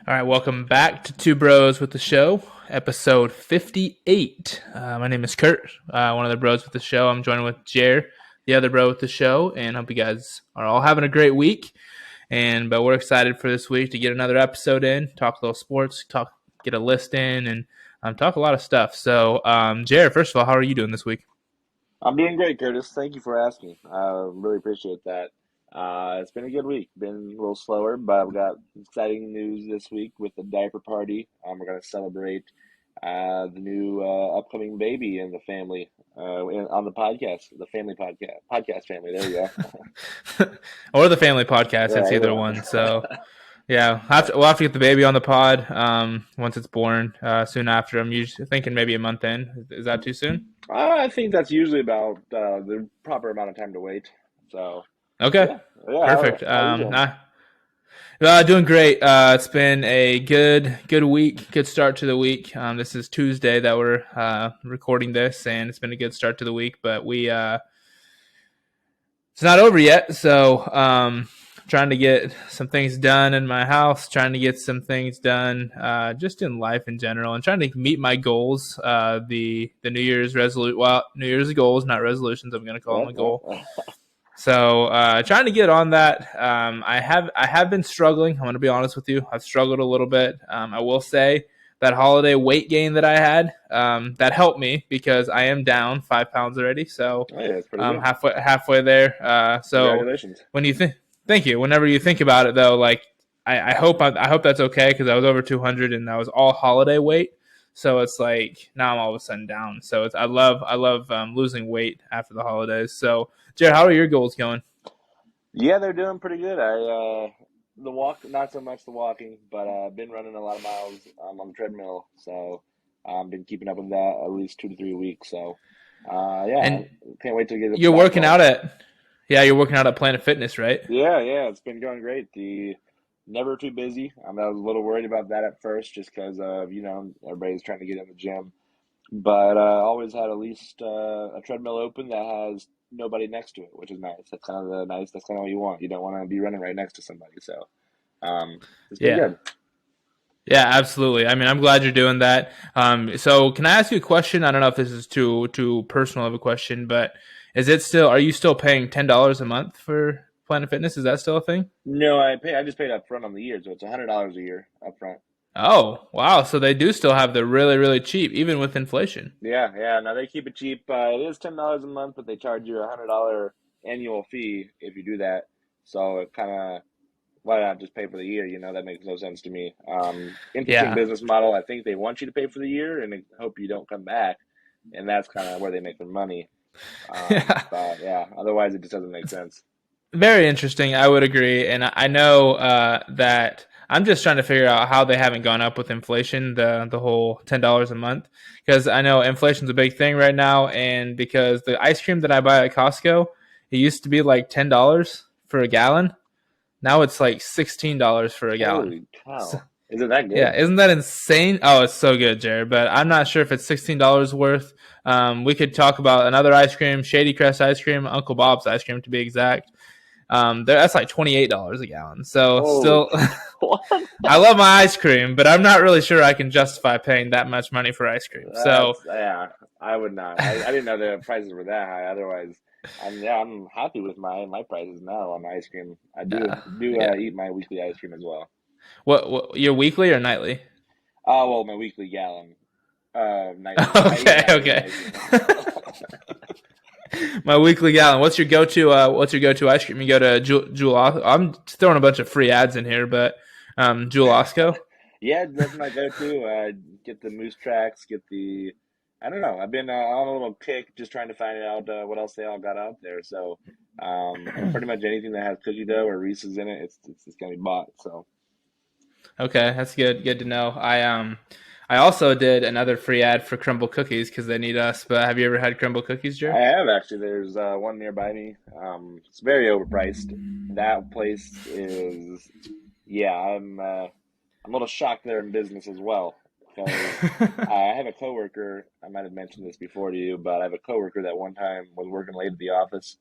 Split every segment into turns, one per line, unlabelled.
All right, welcome back to Two Bros with the Show, episode 58. My name is Kurt, one of the bros with the show. I'm joined with Jer, the other bro with the show, and hope you guys are all having a great week. But we're excited for this week to get another episode in, talk a little sports, get a list in, and talk a lot of stuff. So, Jer, first of all, how are you doing this week?
I'm doing great, Curtis. Thank you for asking. I really appreciate that. It's been a good week. Been a little slower, but I've got exciting news this week with the diaper party. We're going to celebrate the new upcoming baby in the family on the podcast, the family podcast family. There you
Or the family podcast.
go.
It's
Yeah, either
either
one.
one. So, yeah, we'll have to get the baby on the pod once it's born soon after. I'm usually thinking maybe a month in. Is that too soon?
I think that's usually about the proper amount of time to wait. So,
Okay,
yeah, yeah.
perfect.
How are you doing?
Doing great. It's been a good week, good start to the week. This is Tuesday that we're recording this, and it's been a good start to the week. But it's not over yet, so trying to get some things done in my house, trying to get some things done just in life in general, and trying to meet my goals. The New Year's goals, not resolutions. I'm going to call them
Yep,
a goal.
yep.
So trying to get on that. I have been struggling. I'm going to be honest with you. I've struggled a little bit. I will say that holiday weight gain that I had that helped me because I am down 5 pounds already. So
Oh, yeah, it's pretty good.
halfway there. So
Congratulations.
when you think, thank you. Whenever you think about it, though, like I hope that's okay because I was over 200 and that was all holiday weight. So it's like now I'm all of a sudden down. So I love losing weight after the holidays. So Jared, how are your goals going?
Yeah, they're doing pretty good. The walk, not so much the walking, but I've been running a lot of miles on the treadmill, so I've been keeping up with that at least 2 to 3 weeks. So, yeah,
And
can't wait to get up to
you're
that
working out
goal.
at you're working out at Planet Fitness, right?
Yeah, it's been going great. The never too busy. I was a little worried about that at first, just because of everybody's trying to get in the gym. But always had at least a treadmill open that has nobody next to it, which is nice. That's kind of the nice. That's kind of what you want. You don't want to be running right next to somebody. So it's been
Yeah.
good.
Yeah, absolutely. I mean, I'm glad you're doing that. So can I ask you a question? I don't know if this is too personal of a question, but are you still paying $10 a month for Planet Fitness? Is that still a thing?
No, I pay. I just paid up front on the year, so it's $100 a year up front.
Oh, wow. So they do still have the really, really cheap, even with inflation.
Yeah. Now they keep it cheap. It is $10 a month, but they charge you $100 annual fee if you do that. So it kind of why not just pay for the year? That makes no sense to me. Interesting
Yeah.
business model. I think they want you to pay for the year and they hope you don't come back, and that's kind of where they make their money.
Yeah.
But yeah, otherwise it just doesn't make sense.
Very interesting. I would agree. And I know that I'm just trying to figure out how they haven't gone up with inflation, the whole $10 a month. Because I know inflation's a big thing right now. And because the ice cream that I buy at Costco, it used to be like $10 for a gallon. Now it's like $16 for a gallon.
Holy
So,
cow! Is it that
yeah,
good?
isn't that insane? Oh, it's so good, Jared. But I'm not sure if it's $16 worth. We could talk about another ice cream, Shady Crest ice cream, Uncle Bob's ice cream to be exact. That's like $28 a gallon. So
Holy
still,
what?
I love my ice cream, but I'm not really sure I can justify paying that much money for ice cream. So
That's yeah. I would not. I didn't know the prices were that high. Otherwise, I'm happy with my prices now on ice cream. I do
yeah,
eat my weekly ice cream as well.
what your weekly or nightly?
Oh well, my weekly gallon. Nightly. I eat
Okay,
nightly
okay.
ice cream.
My weekly gallon. What's your go-to? What's your go-to ice cream? You go to Jewel. I'm throwing a bunch of free ads in here, but Jewel Osco.
Yeah, that's my go-to. Get the moose tracks. Get the. I don't know. I've been on a little kick just trying to find out what else they all got out there. So, pretty much anything that has cookie dough or Reese's in it, it's gonna be bought. So.
Okay, that's good. Good to know. I also did another free ad for Crumble Cookies because they need us. But have you ever had Crumble Cookies,
I
Jer?
have actually. There's one nearby me. It's very overpriced. That place is, yeah. I'm a little shocked they're in business as well because I have a coworker. I might have mentioned this before to you, but I have a coworker that one time was working late at the office.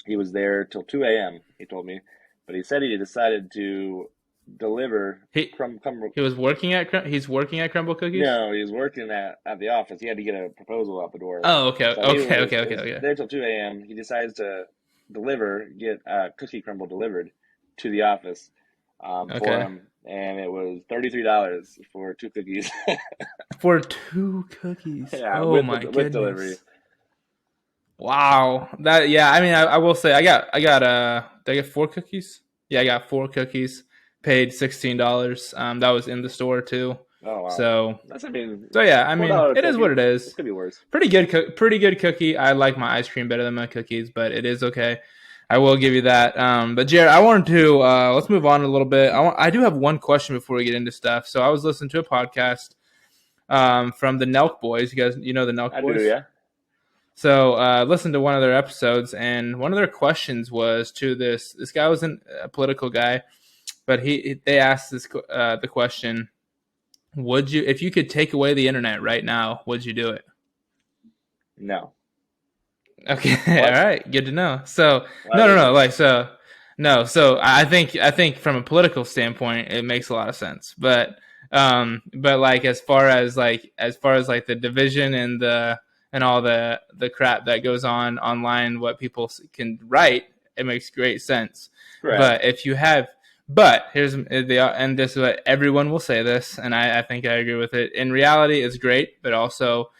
He was there till 2 a.m. He told me, but he said he decided to deliver
He
crumble.
he was working at he's working at Crumble Cookies.
No, he was working at the office. He had to get a proposal out the door.
Oh, okay,
So he was
okay.
there till 2 a.m. He decides to get cookie crumble delivered to the office for
Okay.
him, and it was $33 for 2 cookies.
For 2 cookies.
Yeah,
Oh my
with delivery.
goodness. Wow. That yeah, I mean I will say did I get 4 cookies? Yeah, I got 4 cookies. Paid $16. That was in the store too.
Oh wow,
So
that's I mean
so yeah, I mean
$4
it is what
cookie.
it
It
is.
could be worse.
Pretty good cookie. I like my ice cream better than my cookies, but it is okay. I will give you that. But Jared, I wanted to let's move on a little bit. I do have one question before we get into stuff. So I was listening to a podcast from the Nelk Boys. You know the Nelk
I do,
Boys.
yeah.
So listen to one of their episodes, and one of their questions was to this. This guy wasn't a political guy, but they asked the question: would you, if you could take away the internet right now, would you do it?
No.
Okay,
What?
all right, good to know. So
Why would
no,
you?
like so, no. So I think from a political standpoint, it makes a lot of sense. But like as far as like the division and all the crap that goes on online, what people can write, it makes great sense.
Correct.
But if you have, but here's and this is what everyone will say this, and I think I agree with it. In reality, it's great, but also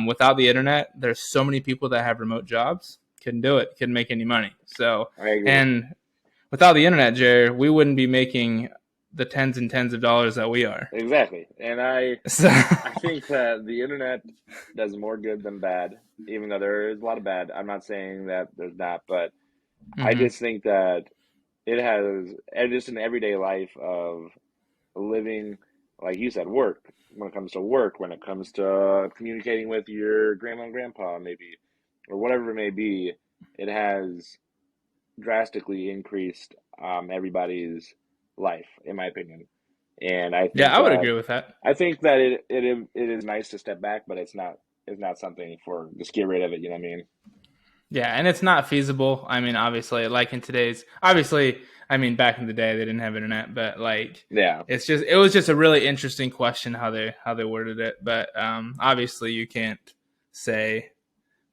without the internet, there's so many people that have remote jobs, couldn't do it, couldn't make any money. So,
I agree.
and without the internet, Jared, we wouldn't be making the tens and tens of dollars that we are.
Exactly. And I think that the internet does more good than bad, even though there is a lot of bad. I'm not saying that there's not, but I just think that it has just an everyday life of living, like you said, work. When it comes to work, when it comes to communicating with your grandma and grandpa, maybe, or whatever it may be, it has drastically increased everybody's life, in my opinion. And
yeah, I would agree with that.
I think that it is nice to step back, but it's not something for just get rid of it. You know what I mean?
Yeah, and it's not feasible. I mean, obviously, like in today's, obviously, I mean, back in the day, they didn't have internet, but like,
Yeah,
it was just a really interesting question how they worded it. But obviously, you can't say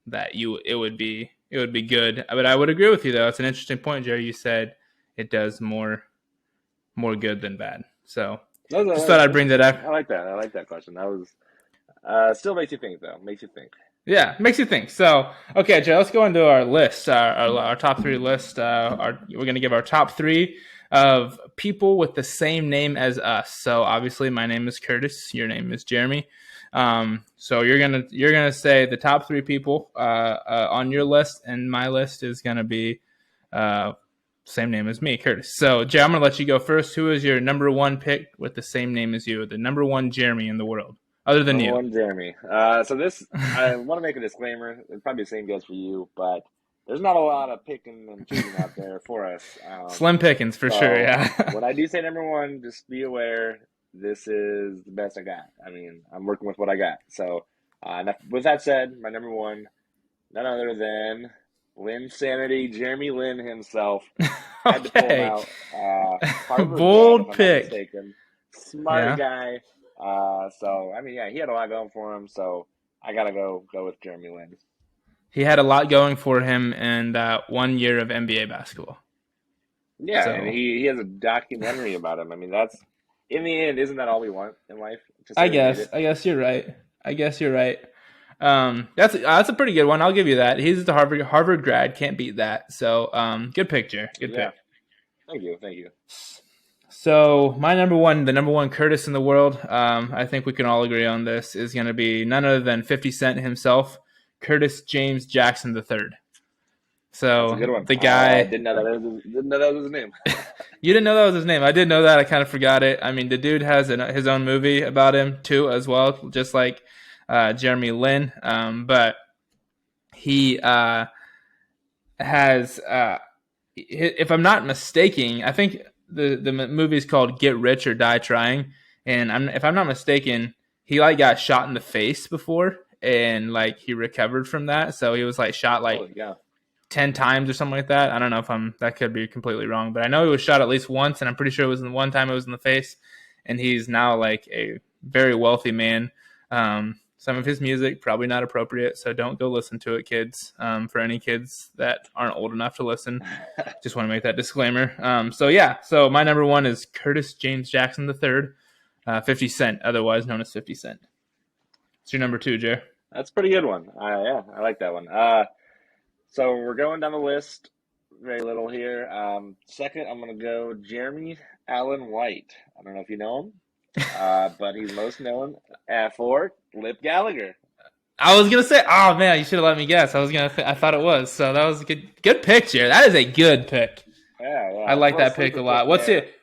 that it would be good. But I would agree with you though. It's an interesting point, Jerry. You said it does more good than bad. So just thought I'd bring that up.
I like that. I like that question. That was still makes you think though. Makes you think.
Yeah, makes you think. So, okay, Jay, let's go into our list, our top 3 list. We're going to give our top 3 of people with the same name as us. So, obviously, my name is Curtis. Your name is Jeremy. So you're gonna say the top 3 people on your list, and my list is gonna be same name as me, Curtis. So, Jay, I'm gonna let you go first. Who is your number 1 pick with the same name as you, the number 1 Jeremy in the world? Other than
Number
you.
1, Jeremy. So this, I want to make a disclaimer. It's probably the same goes for you, but there's not a lot of picking and choosing out there for us.
Slim pickings for sure. Yeah.
When I do say number 1, just be aware this is the best I got. I mean, I'm working with what I got. So, with that said, my number 1, none other than Lynn Sanity, Jeremy Lin himself. Had to pull him out. Harvard
Bold
grad, if I'm
pick.
not mistaken. Smart guy. So I mean, yeah, he had a lot going for him. So I gotta go with Jeremy Lin.
He had a lot going for him in that 1 year of NBA basketball.
Yeah, so. And he has a documentary about him. I mean, that's in the end, isn't that all we want in life?
I guess you're right. That's a pretty good one. I'll give you that. He's the Harvard grad. Can't beat that. So good picture. Good pick.
Thank you.
So my number 1, the number 1 Curtis in the world, I think we can all agree on this, is going to be none other than 50 Cent himself, Curtis James Jackson III. So the guy
didn't know that was his name.
You didn't know that was his name. I did know that. I kind of forgot it. I mean, the dude has his own movie about him too, as well, just like Jeremy Lin. But he has, if I'm not mistaken, I think the movie is called Get Rich or Die Trying, and if I'm not mistaken, he like got shot in the face before, and like he recovered from that. So he was like shot like 10 times or something like that. I don't know if that could be completely wrong, but I know he was shot at least once, and I'm pretty sure it was the one time it was in the face. And he's now like a very wealthy man. Some of his music probably not appropriate, so don't go listen to it, kids. For any kids that aren't old enough to listen, just want to make that disclaimer. So my number one is Curtis James Jackson III, 50 Cent, otherwise known as 50 Cent. It's your number two, Jer.
That's a pretty good one. Yeah, I like that one. So we're going down the list. Very little here. Second, I'm going to go Jeremy Allen White. I don't know if you know him, but he's most known for Lip Gallagher.
I was gonna say, oh man, you should have let me guess. I thought it was. So that was a good pick, Jared. That is a good pick.
Yeah.
I like that pick a lot. What's it?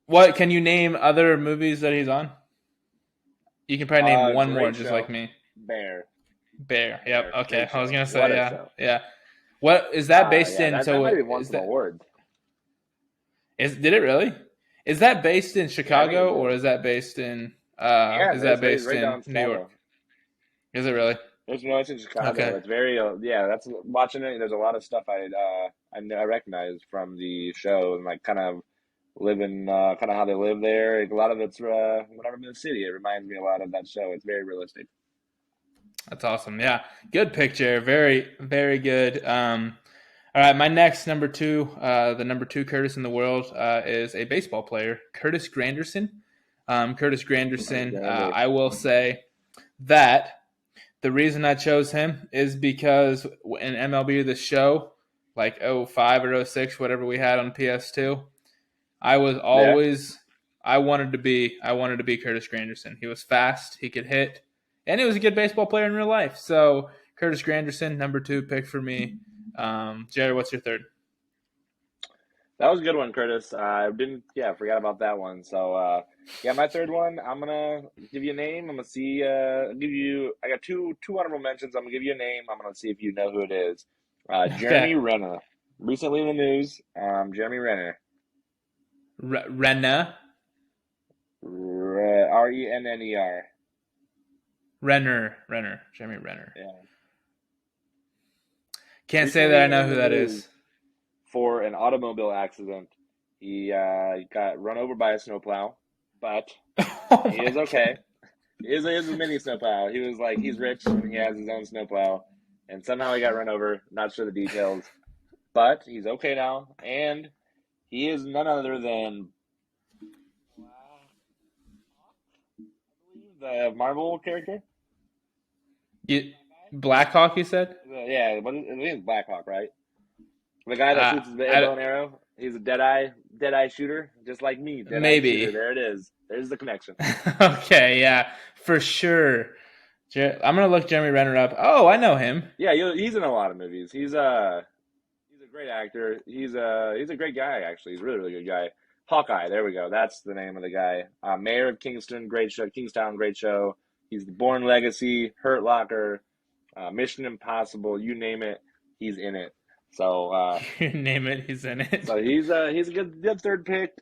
What can you name other movies that he's on? You can probably name one more, just like me.
Bear.
Yep. Okay. I was gonna say, yeah. What is that based in?
That might be won some awards.
Did it really? Is that based in Chicago or is that based in? Is that based in New York? Is it really?
It's in Chicago. Okay. It's very that's watching it. There's a lot of stuff I recognize from the show and like kind of living kind of how they live there. Like, a lot of it's when I'm in the city. It reminds me a lot of that show. It's very realistic.
That's awesome. Yeah, good picture. Very, very good. All right, my next number two, the number two Curtis in the world, is a baseball player, Curtis Granderson. Curtis Granderson. I will say that the reason I chose him is because in MLB The Show, like 05 or 06, whatever we had on PS2, I was always I wanted to be Curtis Granderson. He was fast, he could hit, and he was a good baseball player in real life. So Curtis Granderson, number two pick for me. Jared, what's your third?
That was a good one, Curtis. I forgot about that one. So, my third one, I'm going to give you a name. I'm going to see, I got two honorable mentions. I'm going to give you a name. I'm going to see if you know who it is. Jeremy Renner. Recently in the news, Jeremy Renner.
Renner?
Renner.
Renner. Jeremy Renner.
Yeah.
Can't say that I know who that is.
For an automobile accident, he got run over by a snowplow, but he is okay. He is a mini snowplow. He was like, he's rich and he has his own snowplow, and somehow he got run over. Not sure the details, but he's okay now, and he is none other than the Marvel character.
Blackhawk, you said?
Yeah, but it's Blackhawk, right? The guy that shoots his bow and arrow. He's a dead-eye shooter, just like me.
Maybe.
Shooter. There it is. There's the connection.
Okay, yeah, for sure. I'm gonna look Jeremy Renner up. Oh, I know him.
Yeah, he's in a lot of movies. He's a great actor. He's a great guy, actually. He's a really, really good guy. Hawkeye, there we go. That's the name of the guy. Mayor of Kingston, great show. Kingstown, great show. He's the Bourne Legacy, Hurt Locker, Mission Impossible. You name it, he's in it. So
you name it, he's in it.
So he's a good third pick.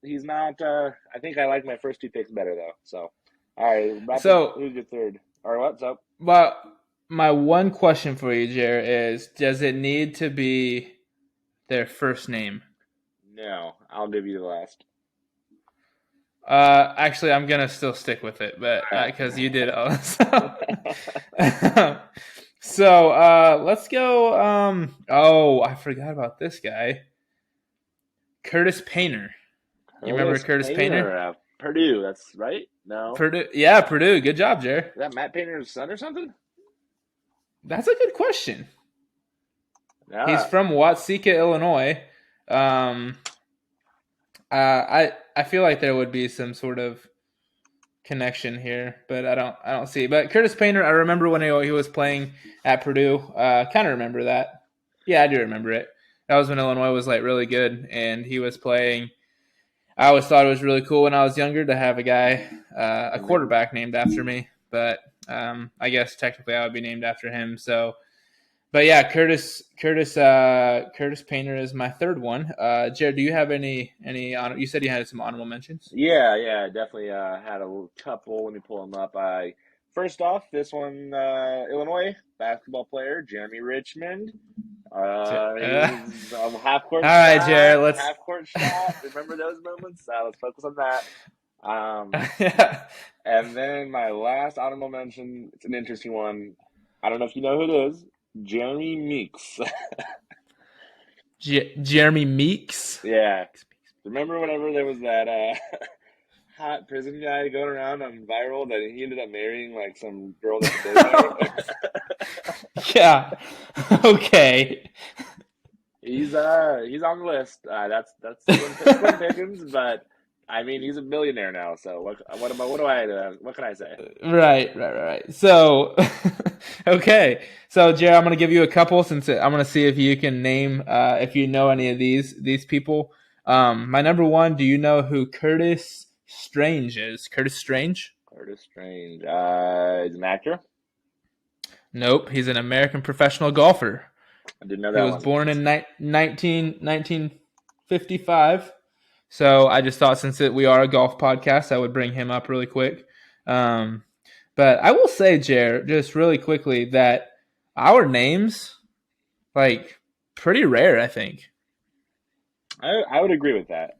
He's not. I think I like my first two picks better though. So all right. So who's your third? Or what's up?
Well, my one question for you, Jer, is: does it need to be their first name?
No, I'll give you the last.
Actually, I'm gonna still stick with it, but because you did. So let's go. I forgot about this guy, Curtis Painter. You remember Curtis Painter?
Purdue, that's right. No,
Purdue. Yeah, Purdue. Good job, Jer.
Is that Matt Painter's son or something?
That's a good question.
Yeah.
He's from Watseka, Illinois. I feel like there would be some sort of connection here, but I don't see. But Curtis Painter, I remember when he was playing at Purdue. Kind of remember that. Yeah, I do remember it. That was when Illinois was like really good, and he was playing. I always thought it was really cool when I was younger to have a guy, a quarterback named after me. But I guess technically I would be named after him. So, but yeah, Curtis Painter is my third one. Jared, do you have any? You said you had some honorable mentions.
Yeah, definitely had a couple. Let me pull them up. first off, this one, Illinois basketball player Jeremy Richmond.
All
He's a half court
right,
shot,
Jared. Let's.
half court shot. Remember those moments? Let's focus on that.
Yeah.
And then my last honorable mention, it's an interesting one. I don't know if you know who it is. Jeremy Meeks.
Jeremy Meeks.
Yeah. Remember whenever there was that hot prison guy going around on viral that he ended up marrying like some girl that lived there?
Yeah. Okay.
He's on the list. That's Slim Pickens, but I mean he's a millionaire now. So what can I say?
Right. So, okay. So, Jared, I'm going to give you a couple since I'm going to see if you can name if you know any of these people. My number one. Do you know who Curtis Strange is? Curtis Strange?
Curtis Strange. He's an actor.
Nope. He's an American professional golfer.
I didn't know
He
that
was
one.
born in 1955. So I just thought since we are a golf podcast, I would bring him up really quick. But I will say, Jer, just really quickly, that our names, like, pretty rare, I think.
I would agree with that.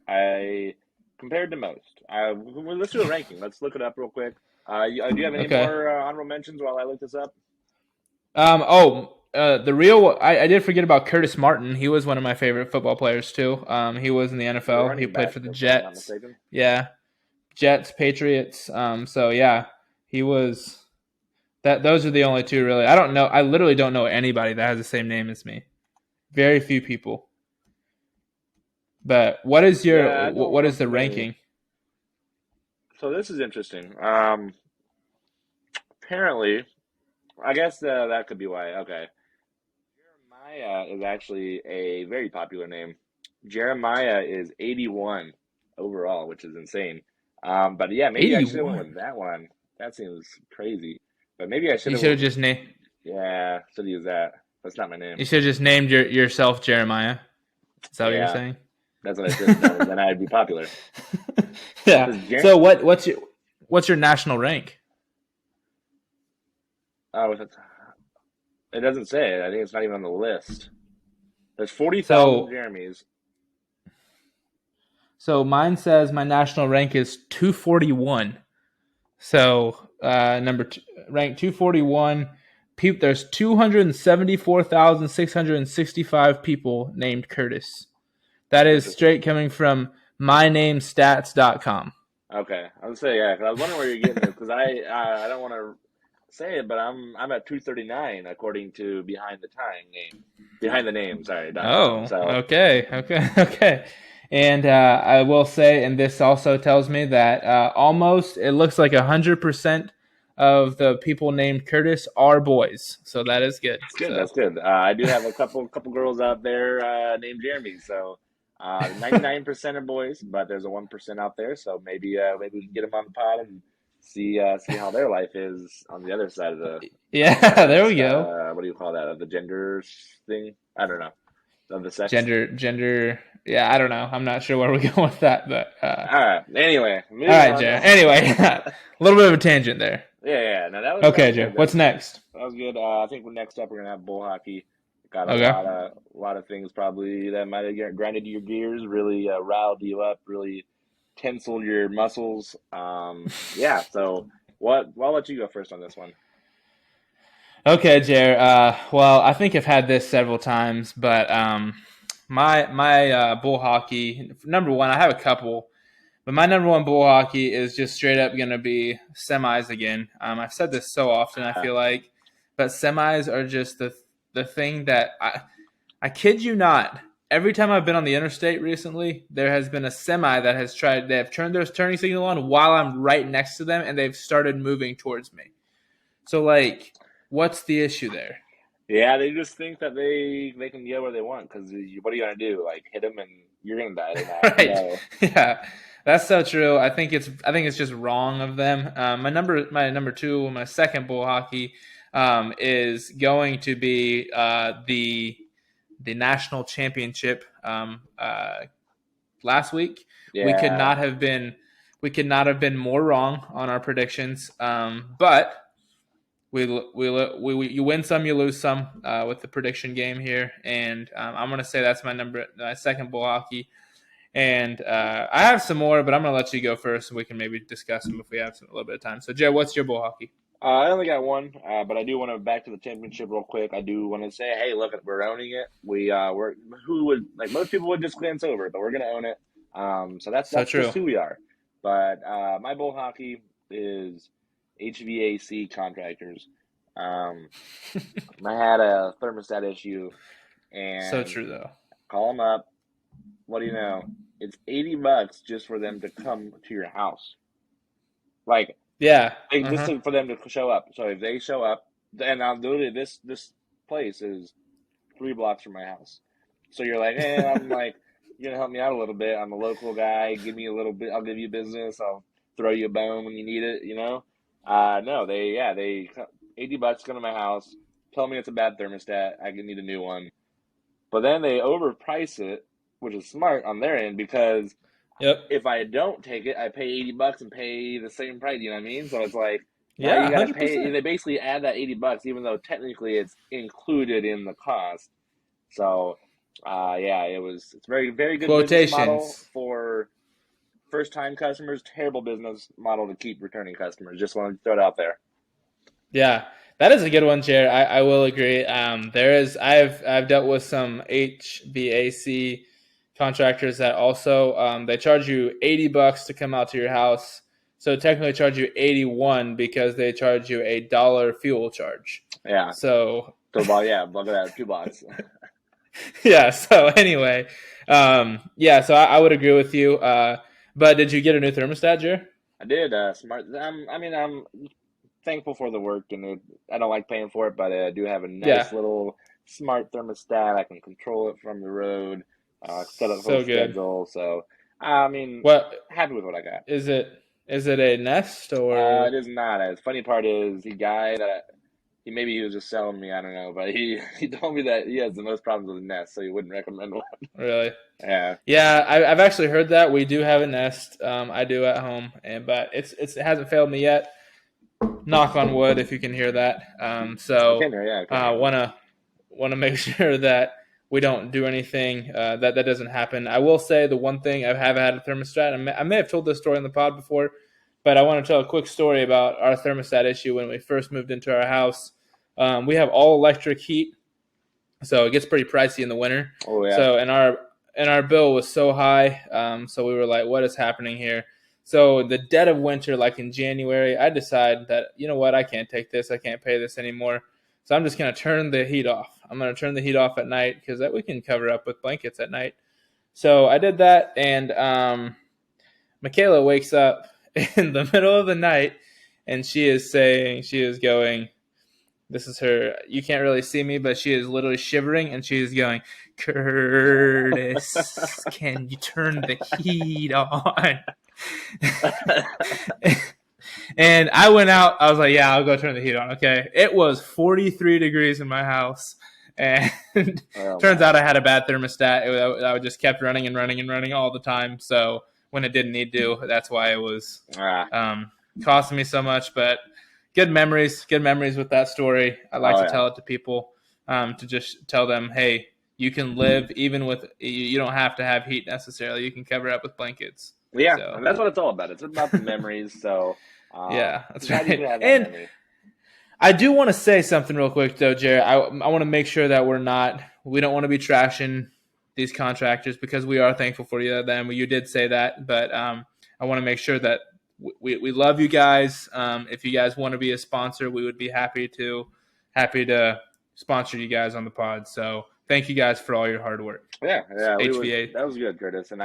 Compared to most. Let's do a ranking. Let's look it up real quick. Do you have any
Okay.
more honorable mentions while I look this up?
The real I did forget about Curtis Martin. He was one of my favorite football players too. He was in the NFL. He played for the Jets. Yeah, Jets, Patriots. So yeah, he was. Those are the only two really. I don't know. I literally don't know anybody that has the same name as me. Very few people. But what is what is the ranking?
So this is interesting. Apparently, I guess that could be why. Okay. Jeremiah is actually a very popular name. Jeremiah is 81 overall, which is insane. But yeah, maybe I should have went with that one. That seems crazy. But maybe I should have.
You should have just named.
Yeah, should have used that. That's not my name.
You should have just named yourself Jeremiah. Is that what you're saying?
That's what I should have done. Then I'd be popular.
Yeah. So what's your national rank?
Oh, it doesn't say. I think it's not even on the list. There's 40,000 Jeremys.
So mine says my national rank is 241. So rank 241. There's 274,665 people named Curtis. That is straight coming from mynamestats.com.
Okay, I was saying yeah. Cause I was wondering where you're getting this because I don't want to say it, but I'm at 239 according to Behind the Name. Sorry.
Oh, so. Okay. And I will say, and this also tells me that it looks like 100% of the people named Curtis are boys. So that is good.
That's good. I do have a couple girls out there named Jeremy. So 99% are boys, but there's a 1% out there. So maybe we can get them on the pod and see how their life is on the other side of the.
Yeah, there we go.
What do you call that? Of the gender thing? I don't know. Of the sex.
Gender. Yeah, I don't know. I'm not sure where we're going with that, but.
All right. Anyway.
All right, Jay. Anyway, a little bit of a tangent there.
Yeah. No, that was
okay, Jay. What's next?
That was good. I think next up we're gonna have bull hockey. Got a lot of things probably that might have grinded your gears, really riled you up, really tenseled your muscles. Yeah. So I'll let you go first on this one.
Okay, Jer. Well, I think I've had this several times, but my bull hockey number one. I have a couple, but my number one bull hockey is just straight up going to be semis again. I've said this so often, I feel like, but semis are just the thing that I kid you not. Every time I've been on the interstate recently, there has been a semi that has they have turned their turning signal on while I'm right next to them, and they've started moving towards me. So, like, what's the issue there?
Yeah, they just think that they can get where they want because what are you gonna do? Like hit them and you're gonna die.
Right? So. Yeah, that's so true. I think it's just wrong of them. My number two, my second bull hockey, is going to be the national championship last week. Yeah. We could not have been more wrong on our predictions. But You win some, you lose some with the prediction game here, and I'm gonna say that's my second bull hockey. And I have some more, but I'm gonna let you go first, so we can maybe discuss them if we have a little bit of time. So, Jared, what's your bull hockey?
I only got one, but I do want to back to the championship real quick. I do want to say, hey, look, we're owning it. We're who would like most people would just glance over it, but we're gonna own it. So that's
So
just
true.
who we are. But my bull hockey is HVAC contractors. Um, I had a thermostat issue,
So
and
true, though.
call them up. What do you know? It's $80 just for them to come to your house. Like
Yeah.
for them to show up. So if they show up, and I'll literally this place is 3 blocks from my house. So you're like, hey, I'm like, you're gonna help me out a little bit. I'm a local guy. Give me a little bit. I'll give you business. I'll throw you a bone when you need it. No, they $80 come to my house. Tell me it's a bad thermostat. I need a new one. But then they overprice it, which is smart on their end because
Yep.
if I don't take it, I pay $80 and pay the same price. You know what I mean? So it's like now
Yeah,
you got to pay.
100%.
They basically add that $80, even though technically it's included in the cost. So, it's very very good business model
Quotations.
for first time customers. Terrible business model to keep returning customers. Just want to throw it out there.
Yeah, that is a good one, Jared. I will agree. I've dealt with some HVAC contractors that also they charge you $80 to come out to your house. So technically charge you 81 because they charge you $1 fuel charge.
Yeah.
So
look at that, $2.
yeah. So anyway, So I would agree with you. But did you get a new thermostat, Jared?
I did smart. I'm thankful for the work, and I don't like paying for it, but I do have a nice
Yeah.
little smart thermostat. I can control it from the road, set up a whole
So good.
schedule. So, I mean,
What
happy with what I got.
is it? Is it a Nest or?
It is not. The funny part is the guy that maybe he was just selling me. I don't know, but he told me that he has the most problems with the Nest, so he wouldn't recommend one.
Really?
Yeah.
Yeah, I've actually heard that. We do have a Nest. I do at home, but it hasn't failed me yet. Knock on wood, if you can hear that.
I can hear. Yeah, I can hear.
Wanna make sure that we don't do anything that doesn't happen. I will say the one thing I have had a thermostat. I may have told this story in the pod before, but I want to tell a quick story about our thermostat issue when we first moved into our house. We have all electric heat, so it gets pretty pricey in the winter.
Oh yeah.
So our bill was so high, so we were like, "What is happening here?" So the dead of winter, like in January, I decided that you know what, I can't take this. I can't pay this anymore. So I'm just gonna turn the heat off. I'm gonna turn the heat off at night because we can cover up with blankets at night. So I did that, and Michaela wakes up in the middle of the night, and she is going. This is her. You can't really see me, but she is literally shivering, and she is going, Curtis, can you turn the heat on? And I went out. I was like, yeah, I'll go turn the heat on. Okay. It was 43 degrees in my house. And turns out I had a bad thermostat. I just kept running and running and running all the time. So when it didn't need to, that's why it was costing me so much. But good memories with that story. I like to tell it to people, to just tell them, hey, you can live even with, you don't have to have heat necessarily. You can cover it up with blankets.
Yeah, so, and that's what it's all about. It's about the memories. So
yeah, that's right. And memory. I do want to say something real quick though, Jared. I want to make sure that we don't want to be trashing these contractors because we are thankful for them. You did say that, but I want to make sure that we love you guys. If you guys want to be a sponsor, we would be happy to sponsor you guys on the pod. So thank you guys for all your hard work.
Yeah, HVA. That was good, Curtis. And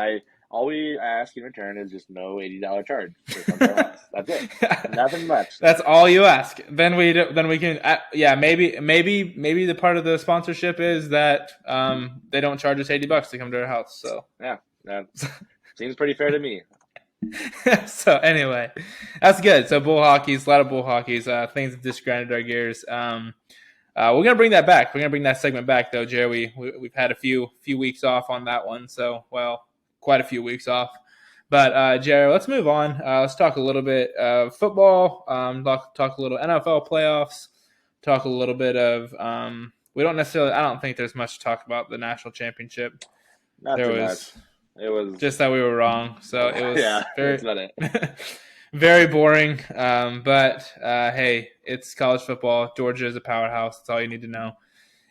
all we ask in return is just no $80 charge for something else. That's it. Nothing much.
That's all you ask. Then we can maybe the part of the sponsorship is that they don't charge us $80 to come to our house. So
yeah, that seems pretty fair to me.
So anyway, that's good. So bull hockeys, a lot of bull hockeys, things that just grinded our gears. We're gonna bring that back. We're gonna bring that segment back, though, Jerry. We've had a few weeks off on that one, so quite a few weeks off. But Jerry, let's move on. Let's talk a little bit football. Talk a little NFL playoffs. talk a little bit of. We don't necessarily. I don't think there's much to talk about the national championship.
Not
There
too
was
much. It was,
just that we were wrong. So it was
yeah,
very,
that's about it.
very boring. But hey, it's college football. Georgia is a powerhouse. That's all you need to know.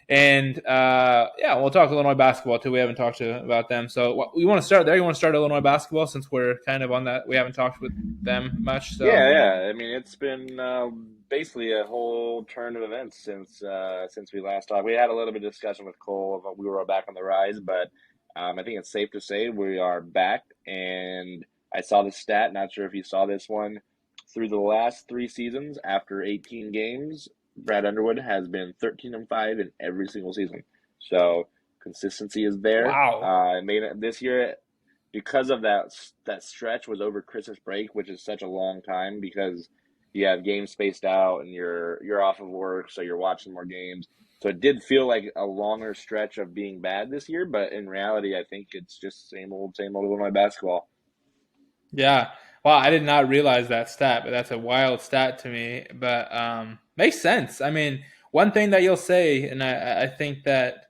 And yeah, we'll talk Illinois basketball too. We haven't talked about them. So you want to start there? You want to start Illinois basketball since we're kind of on that. We haven't talked with them much. So
Yeah. I mean, it's been basically a whole turn of events since we last talked. We had a little bit of discussion with Cole about we were back on the rise, but I think it's safe to say we are back. And I saw the stat. Not sure if you saw this one. Through the last 3 seasons, after 18 games, Brad Underwood has been 13-5 in every single season. So consistency is there.
wow,
This year because of that stretch was over Christmas break, which is such a long time because you have games spaced out and you're off of work, so you're watching more games. So it did feel like a longer stretch of being bad this year, but in reality, I think it's just same old Illinois basketball.
yeah. Wow, I did not realize that stat, but that's a wild stat to me. But makes sense. I mean, one thing that you'll say, and I think that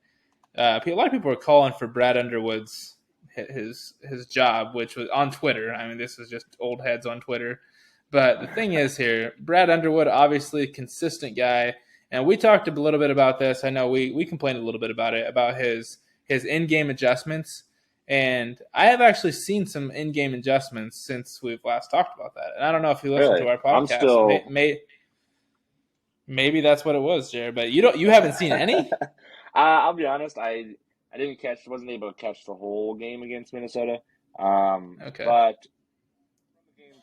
a lot of people are calling for Brad Underwood's his job, which was on Twitter. I mean, this is just old heads on Twitter. But the thing is here, Brad Underwood, obviously a consistent guy, and we talked a little bit about this. I know we complained a little bit about it, about his in-game adjustments. And I have actually seen some in-game adjustments since we've last talked about that. And I don't know if you listened
Really,
to our
I'm
podcast.
still.
Maybe that's what it was, Jared. But you haven't seen any?
I'll be honest. I didn't wasn't able to catch the whole game against Minnesota.
Okay.
But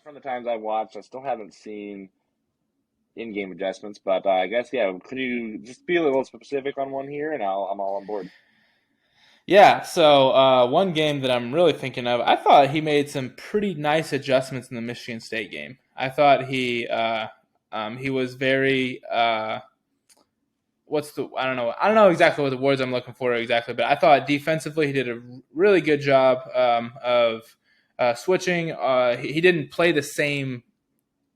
from the times I've watched, I still haven't seen in-game adjustments. But I guess yeah. Could you just be a little specific on one here, and I'm all on board.
Yeah, so one game that I'm really thinking of, I thought he made some pretty nice adjustments in the Michigan State game. I thought he was very I don't know exactly what the words I'm looking for exactly, but I thought defensively he did a really good job of switching. He didn't play the same.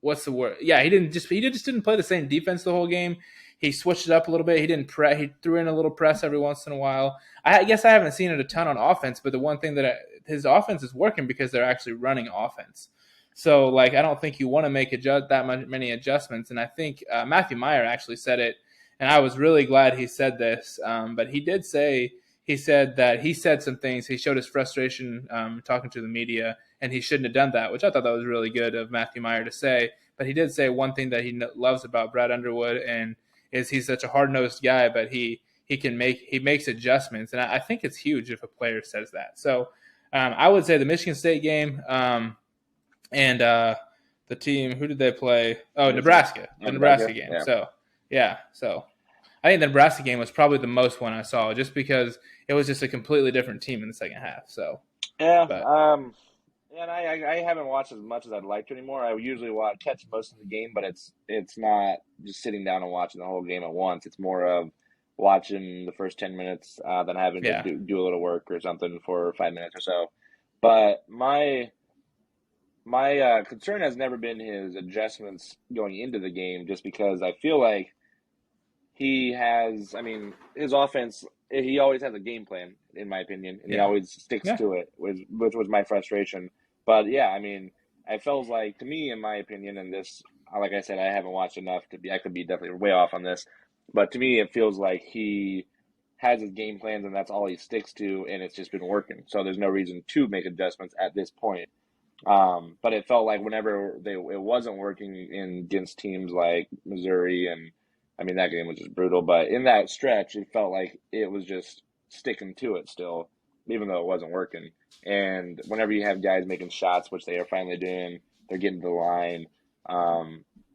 What's the word? Yeah, he just didn't play the same defense the whole game. He switched it up a little bit. He didn't press. He threw in a little press every once in a while. I guess I haven't seen it a ton on offense, but the one thing his offense is working because they're actually running offense. So like I don't think you want to make many adjustments. And I think Matthew Meyer actually said it, and I was really glad he said this. But he said that he said some things. He showed his frustration talking to the media, and he shouldn't have done that, which I thought that was really good of Matthew Meyer to say. But he did say one thing that he loves about Brad Underwood, and is he's such a hard nosed guy, but he makes adjustments, and I think it's huge if a player says that. So I would say the Michigan State game and the team. Who did they play? Oh, Nebraska, the Nebraska game.
Yeah.
So I think the Nebraska game was probably the most one I saw, just because it was just a completely different team in the second half. So
Yeah.
but
And I haven't watched as much as I'd like to anymore. I usually catch most of the game, but it's not just sitting down and watching the whole game at once. It's more of watching the first 10 minutes, then having to
yeah,
do a little work or something for 5 minutes or so. But my concern has never been his adjustments going into the game, just because I feel like he has. I mean, his offense. He always has a game plan, in my opinion, and he
yeah,
always sticks
yeah,
to it, which was my frustration. But yeah, I mean, it feels like to me, in my opinion, and this, like I said, I haven't watched enough to be. I could be definitely way off on this, but to me, it feels like he has his game plans, and that's all he sticks to, and it's just been working. So there's no reason to make adjustments at this point. But it felt like whenever it wasn't working against teams like Missouri, and I mean that game was just brutal. But in that stretch, it felt like it was just sticking to it still, even though it wasn't working. And whenever you have guys making shots, which they are finally doing, they're getting to the line.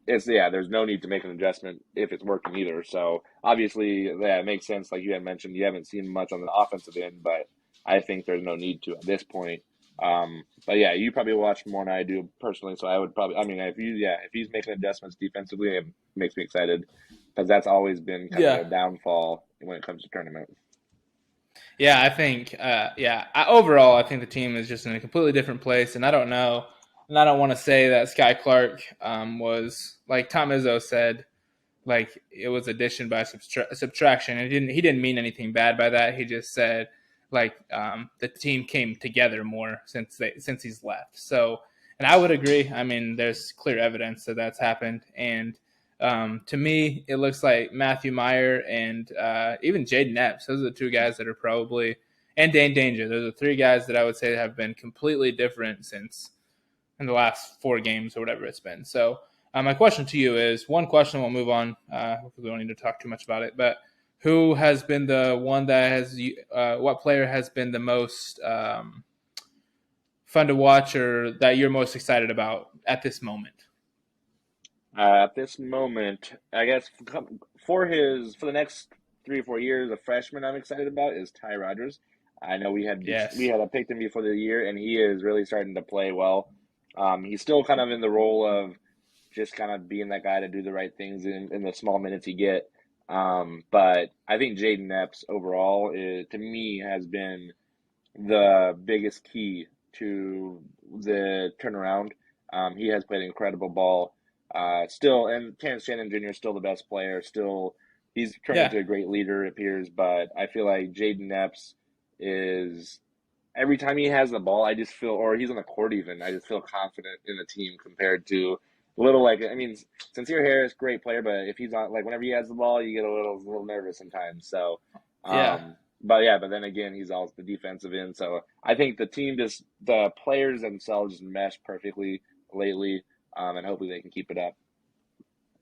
There's no need to make an adjustment if it's working either. So obviously, yeah, it makes sense. Like you had mentioned, you haven't seen much on the offensive end, but I think there's no need to at this point. But yeah, you probably watch more than I do personally, so I would probably. I mean, if he's making adjustments defensively, it makes me excited because that's always been kind of
yeah.
a downfall when it comes to tournament.
Yeah, I think, overall, I think the team is just in a completely different place, and I don't know, and I don't want to say that Sky Clark was, like Tom Izzo said, like it was addition by subtraction. He didn't mean anything bad by that. He just said like the team came together more since he's left. So, and I would agree. I mean, there's clear evidence that that's happened. And to me, it looks like Matthew Meyer and even Jaden Epps. Those are the two guys that are probably, and Dane Danger. Those are three guys that I would say have been completely different since in the last 4 games or whatever it's been. So my question to you is one question. We'll move on because we don't need to talk too much about it. But who has been the one that has what player has been the most fun to watch or that you're most excited about at this moment?
At this moment, I guess for the next 3 or 4 years, a freshman I'm excited about is Ty Rodgers. I know we
Yes.
had picked him before the year, and he is really starting to play well. He's still kind of in the role of just kind of being that guy to do the right things in the small minutes you get. But I think Jaden Epps overall, to me, has been the biggest key to the turnaround. He has played incredible ball. Still, and Terrence Shannon Jr. is still the best player. Still, he's turned
Yeah.
into a great leader, it appears. But I feel like Jaden Epps is every time he has the ball, I just feel, or he's on the court even, I just feel confident in the team compared to little like I mean, Sincere Harris, great player, but if he's on like whenever he has the ball, you get a little nervous sometimes. So,
Yeah.
but yeah, but then again, he's also the defensive end. So I think the players themselves just mesh perfectly lately, and hopefully they can keep it up.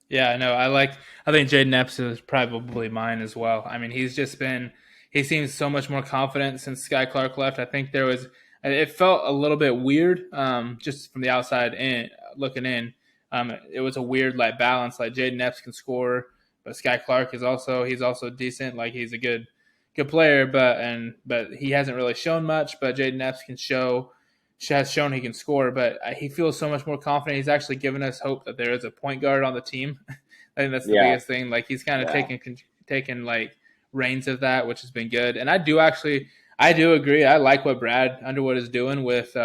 Yeah, I know. I think Jaden Epps is probably mine as well. I mean, he seems so much more confident since Sky Clark left. I think it felt a little bit weird, just from the outside in looking in. It was a weird like balance. Like Jaden Epps can score, but Sky Clark he's also decent. Like he's a good player, but he hasn't really shown much. But Jaden Epps has shown he can score, but he feels so much more confident. He's actually given us hope that there is a point guard on the team. I think that's the
Yeah,
biggest thing. Like he's kind of
yeah,
taken like reins of that, which has been good. And I do agree. I like what Brad Underwood is doing with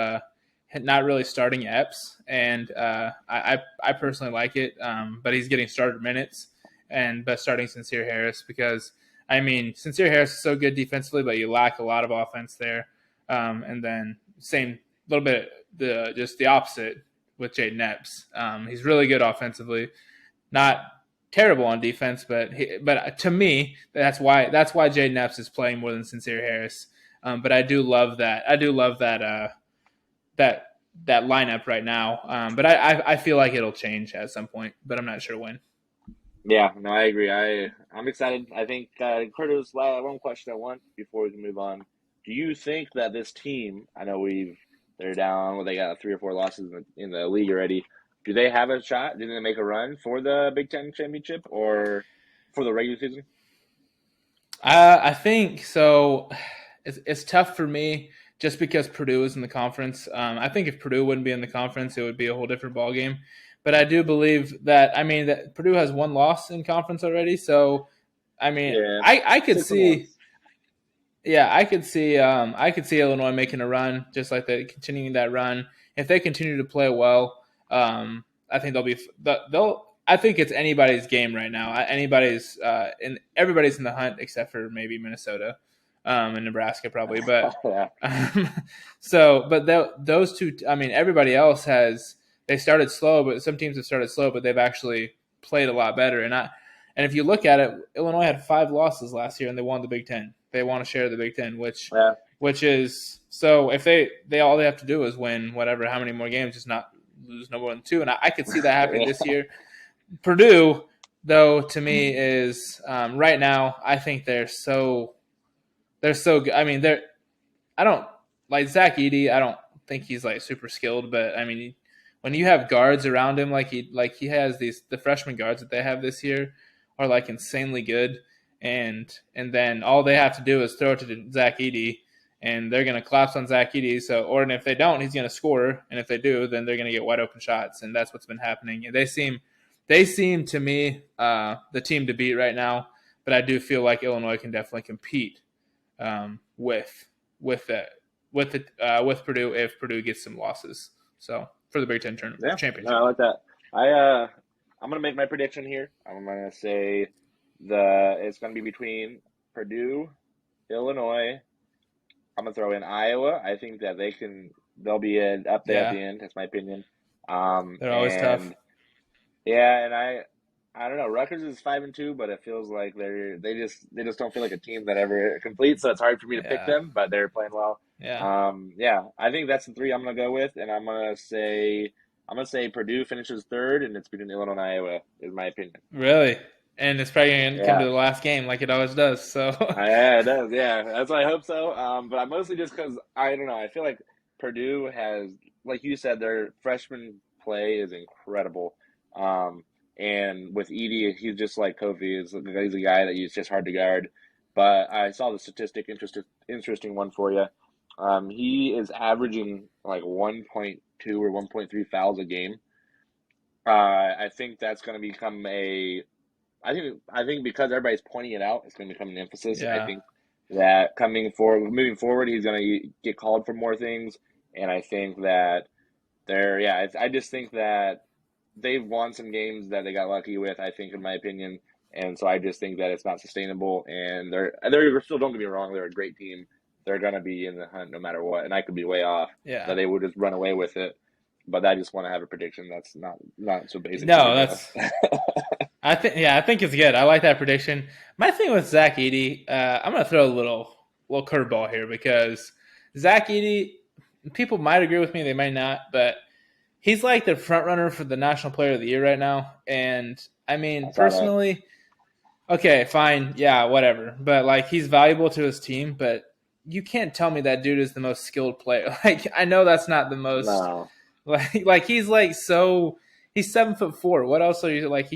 not really starting Epps, and I personally like it. But he's getting starter minutes, but starting Sincere Harris because I mean Sincere Harris is so good defensively, but you lack a lot of offense there. And then same little bit just the opposite with Jaden Epps. He's really good offensively, not terrible on defense, but to me that's why Jaden Epps is playing more than Sincere Harris. But I do love that. I do love that that lineup right now. But I feel like it'll change at some point, but I'm not sure when.
yeah. No, I agree. I'm excited. I think Curtis, one question I want before we can move on. Do you think that this team? I know they're down. Well, they got 3 or 4 losses in the league already. Do they have a shot? Do they make a run for the Big Ten championship or for the regular season?
I think so. It's tough for me just because Purdue is in the conference. I think if Purdue wouldn't be in the conference, it would be a whole different ballgame. But I do believe that that Purdue has one loss in conference already. So I mean,
Yeah,
I could
6-1.
see, yeah, I could see Illinois making a run, just like they continuing that run. If they continue to play well, I think they'll. I think it's anybody's game right now. Anybody's and everybody's in the hunt except for maybe Minnesota, and Nebraska probably. But
Yeah,
um, but those two. I mean, everybody else they started slow, but some teams have started slow, but they've actually played a lot better. And if you look at it, Illinois had 5 losses last year, and they won the Big Ten. They want to share the Big Ten,
yeah,
which is so. If they all they have to do is win whatever, how many more games, just not lose no more than 2, and I could see that happening this
yeah.
year. Purdue, though, to me is right now. I think they're so good. I mean, I don't like Zach Edey. I don't think he's like super skilled, but I mean, when you have guards around him like he has the freshman guards that they have this year are like insanely good, and then all they have to do is throw it to Zach Edey, and they're gonna collapse on Zach Edey. So, or and if they don't, he's gonna score, and if they do, then they're gonna get wide open shots, and that's what's been happening. And they seem to me the team to beat right now, but I do feel like Illinois can definitely compete with that with Purdue if Purdue gets some losses. So for the Big Ten tournament
Yeah, no, I
championship.
like that. I I'm gonna make my prediction here. I'm gonna say it's gonna be between Purdue, Illinois. I'm gonna throw in Iowa. I think that they'll be up there at
Yeah,
the end. That's my opinion.
they're always tough.
And yeah, and I don't know. Rutgers is 5-2, but it feels like they just don't feel like a team that ever completes. So it's hard for me to pick
Yeah,
them, but they're playing well.
yeah.
Yeah, I think that's the three I'm gonna go with, and I'm gonna say Purdue finishes third, and it's between Illinois and Iowa, is my opinion.
Really? And it's probably going to come to
Yeah,
the last game like it always does. So,
yeah, it does. Yeah, that's what I hope so. But I'm mostly just because I don't know. I feel like Purdue has, like you said, their freshman play is incredible. Um, and with Edie, he's just like Kofi. He's a guy that he's just hard to guard. But I saw the interesting one for you. He is averaging like 1.2 or 1.3 fouls a game. I think that's going to become I think because everybody's pointing it out, it's going to become an emphasis. I
yeah.
think that moving forward, he's going to get called for more things, and I think that I just think that they've won some games that they got lucky with. I think, in my opinion, and so I just think that it's not sustainable. And they're still, don't get me wrong, they're a great team. They're going to be in the hunt no matter what, and I could be way off
Yeah.
that they would just run away with it. But I just want to have a prediction that's not so basic for
No,
you guys.
that's. I think it's good. I like that prediction. My thing with Zach Edey, I'm gonna throw a little curveball here because Zach Edey, people might agree with me, they might not, but he's like the front runner for the National Player of the Year right now. And I
I
mean,
saw that.
personally, okay, fine, yeah, whatever. But like, he's valuable to his team, but you can't tell me that dude is the most skilled player. Like, I know that's not the most
No.
like he's like so he's 7'4". What else are you like?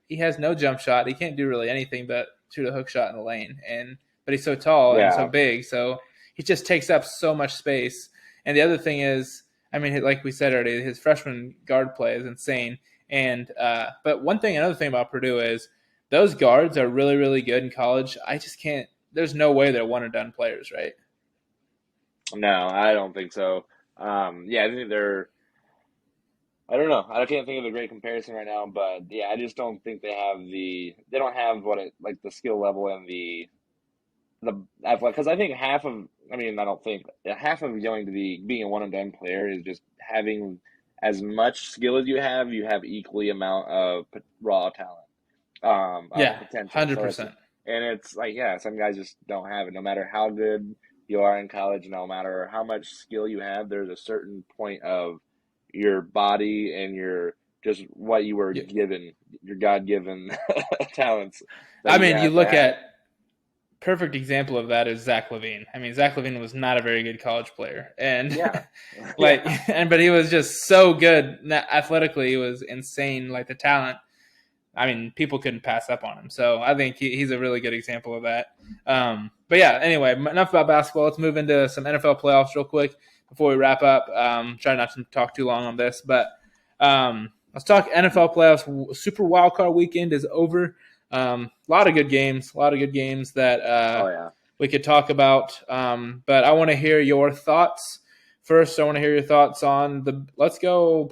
He has no jump shot. He can't do really anything but shoot a hook shot in the lane. And but he's so tall and so
Yeah.
big, so he just takes up so much space. And the other thing is, I mean, like we said already, his freshman guard play is insane. And but another thing about Purdue is those guards are really really good in college. I just can't. There's no way they're one and done players, right?
No, I don't think so. Yeah, I think I don't know. I can't think of a great comparison right now, but yeah, I just don't think they don't have like the skill level and the athletic. Because I think I mean, I don't think half of going to being a one and done player is just having as much skill as you have equally amount of raw talent, of
Yeah,
potential. So
100%.
it's like, yeah, some guys just don't have it. No matter how good you are in college, no matter how much skill you have, there's a certain point of your body and your just what you were
Yeah.
given, your God given talents that
I
you
mean, you
have to
look
have.
at perfect example of that is Zach LaVine. I mean, Zach LaVine was not a very good college player, and
Yeah,
like,
yeah,
but he was just so good athletically. He was insane. Like the talent. I mean, people couldn't pass up on him. So I think he's a really good example of that. But yeah, anyway, enough about basketball. Let's move into some NFL playoffs real quick before we wrap up. Try not to talk too long on this, but let's talk NFL playoffs. Super Wild Card Weekend is over. A lot of good games. A lot of good games that
oh yeah.
we could talk about. But I want to hear your thoughts. First, I want to hear your thoughts on the. Let's go.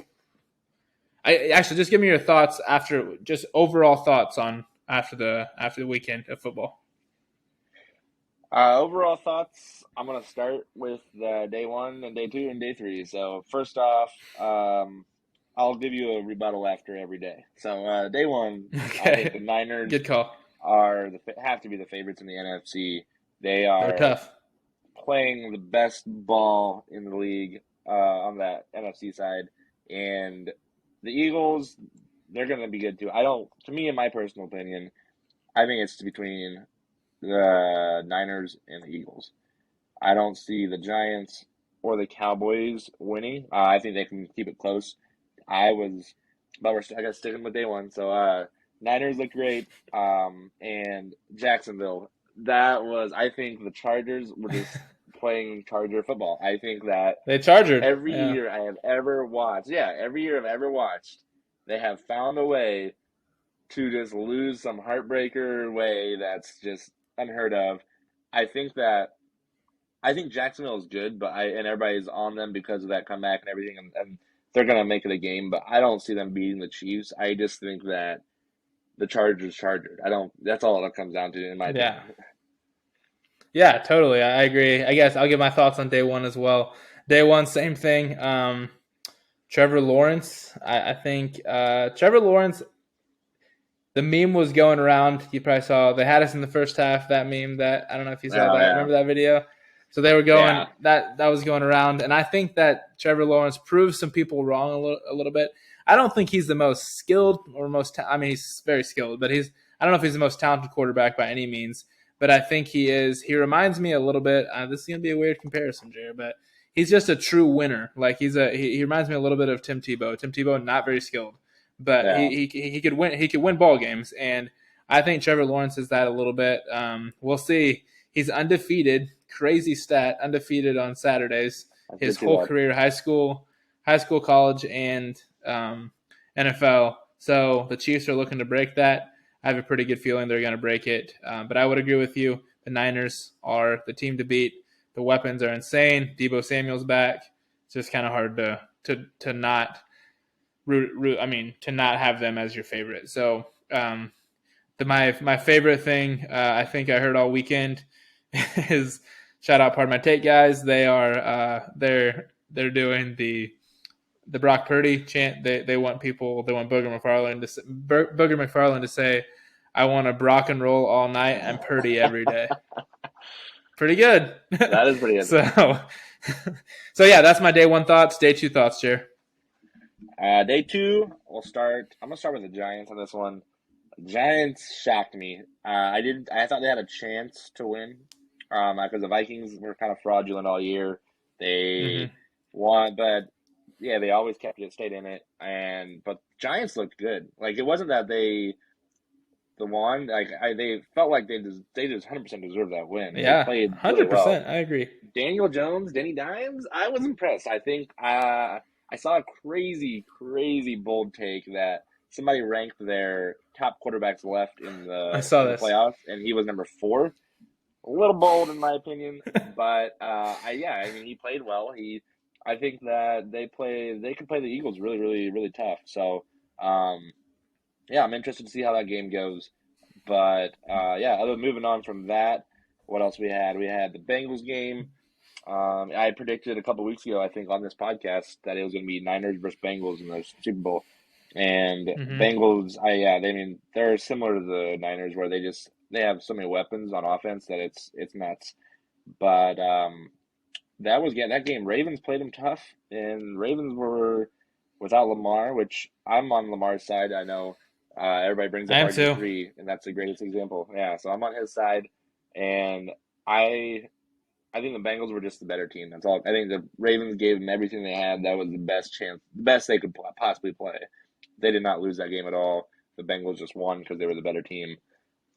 I actually just give me your thoughts after, just overall thoughts on after the weekend of football.
Overall thoughts. I'm gonna start with day one and day two and day three. So first off, I'll give you a rebuttal after every day. So day one, I think the
Okay,
Niners
good call.
have to be the favorites in the NFC. They
They're
are
tough.
playing the best ball in the league on that NFC side, and the Eagles, they're going to be good too. I don't, to me, in my personal opinion, I think it's between the Niners and the Eagles. I don't see the Giants or the Cowboys winning. I think they can keep it close. I was, I got sticking with day one. So Niners looked great, and Jacksonville. I think the Chargers were just playing Charger football. I think that
They chargered.
every
Yeah.
year I have ever watched, yeah, every year I've ever watched, they have found a way to just lose some heartbreaker way that's just unheard of. I think that I think Jacksonville is good, but and everybody's on them because of that comeback and everything, and they're gonna make it a game, but I don't see them beating the Chiefs. I just think that the Chargers chargered. I don't. That's all it comes down to, in my
Yeah.
opinion.
Yeah, totally. I agree. I guess I'll give my thoughts on day one as well. Day one, same thing. Trevor Lawrence. I think Trevor Lawrence. The meme was going around. You probably saw they had us in the first half. That meme. That I don't know if you saw
Oh
that.
yeah,
Remember that video? So they were going
yeah,
that was going around, and I think that Trevor Lawrence proves some people wrong a little bit. I don't think he's the most skilled or I mean, he's very skilled, but I don't know if he's the most talented quarterback by any means. But I think he is. He reminds me a little bit. This is gonna be a weird comparison, Jared, but he's just a true winner. Like he reminds me a little bit of Tim Tebow. Tim Tebow, not very skilled, but
yeah.
he could win. He could win ball games, and I think Trevor Lawrence is that a little bit. We'll see. He's undefeated. Crazy stat, undefeated on Saturdays.
I
His
did see
whole
that.
career, high school, college, and NFL. So the Chiefs are looking to break that. I have a pretty good feeling they're going to break it. But I would agree with you. The Niners are the team to beat. The weapons are insane. Deebo Samuel's back. It's just kind of hard to not to not have them as your favorite. So my favorite thing I think I heard all weekend is shout out Pardon My Take guys. They are they're doing the Brock Purdy chant. They want Booger McFarland to say, "I want to Brock and roll all night and Purdy every day." Pretty good.
That is pretty good.
so so yeah, that's my day one thoughts. Day two thoughts, Jer.
Day two, we'll start. I'm gonna start with the Giants on this one. Giants shocked me. I thought they had a chance to win. Because the Vikings were kind of fraudulent all year. They
Mm-hmm.
won, but yeah, they always stayed in it. But Giants looked good. Like it wasn't that the won. They felt like they just 100% deserved that win. They
Yeah,
played really well.
100%. I agree.
Daniel Jones, Denny Dimes, I was impressed. I think I saw a crazy bold take that somebody ranked their top quarterbacks left in
I saw
the
this.
playoffs, and he was number 4. A little bold in my opinion, but I mean he played well. I think that they could play the Eagles really tough. So yeah, I'm interested to see how that game goes. But yeah, moving on from that, what else we had? We had the Bengals game. I predicted a couple weeks ago, I think, on this podcast that it was going to be Niners versus Bengals in the Super Bowl. And
Mm-hmm.
Bengals, they're similar to the Niners where they have so many weapons on offense that it's nuts. But that game. Ravens played them tough, and Ravens were without Lamar, which I'm on Lamar's side. I know everybody brings
I
up
am
RG
too.
three, and that's the greatest example. Yeah, so I'm on his side, and I I think the Bengals were just the better team. That's all. I think the Ravens gave them everything they had. That was the best chance, the best they could possibly play. They did not lose that game at all. The Bengals just won because they were the better team.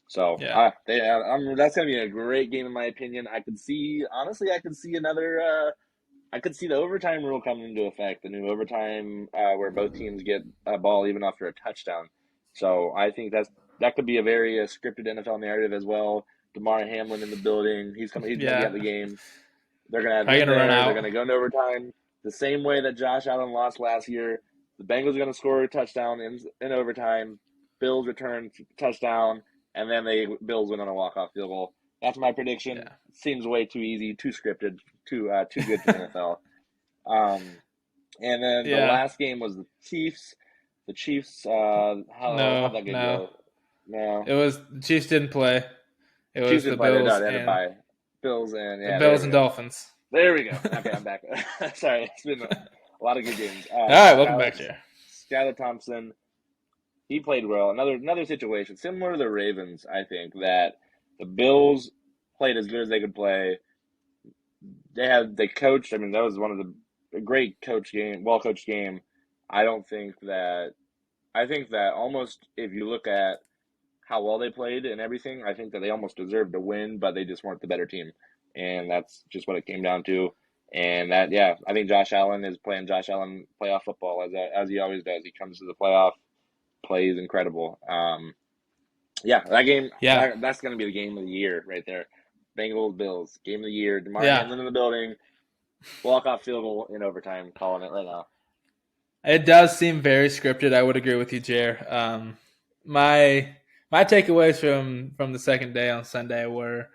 So
Yeah.
that's gonna be a great game in my opinion. I could see another. I could see the overtime rule coming into effect. The new overtime where both teams get a ball even after a touchdown. So I think that could be a very scripted NFL narrative as well. Damar Hamlin in the building. He's coming. He's going to be at
Yeah.
the game. They're going to have
Probably
him
gonna run
there. They're
out.
going to go into overtime the same way that Josh Allen lost last year. The Bengals are going to score a touchdown in overtime. Bills return touchdown, and then Bills win on a walk-off field goal. That's my prediction.
Yeah.
Seems way too easy, too scripted, too good for the NFL. And then the
Yeah.
last game was the Chiefs. The Chiefs, how'd
No.
that game
No.
go? No,
It was the Chiefs didn't play. It
Chiefs
was the
didn't play. They
Bills
no, they had to
and
buy Bills, and
the
yeah, there
Bills
we
and
go.
Dolphins.
There we go. Okay, I'm back. Sorry, it's been a lot of good games.
All right, welcome back, Jer.
Skylar Thompson, he played well. Another situation similar to the Ravens. I think that the Bills played as good as they could play. They coached. I mean, that was one of the great well coached game. I don't think that. I think that almost if you look at how well they played and everything, I think that they almost deserved to win, but they just weren't the better team, and that's just what it came down to. And yeah, I think Josh Allen is playing Josh Allen playoff football as he always does. He comes to the playoff, plays incredible. Yeah, that game
Yeah.
that's going to be the game of the year right there. Bengals Bills game of the year. Damar
Yeah.
Hamlin in the building, walk off field goal in overtime, calling it right now.
It does seem very scripted. I would agree with you, Jer. My my takeaways from the second day on Sunday were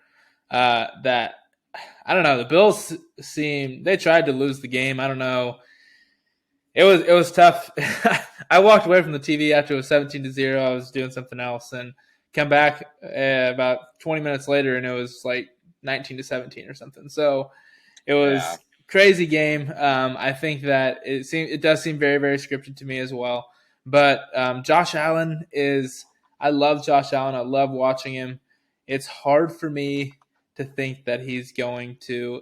that I don't know. The Bills they tried to lose the game. I don't know. It was tough. I walked away from the TV after it was 17-0. I was doing something else and come back about 20 minutes later, and it was like 19-17 or something. So it
Yeah.
was crazy game. I think that it does seem very, very scripted to me as well. But Josh Allen is. I love Josh Allen. I love watching him. It's hard for me to think that he's going to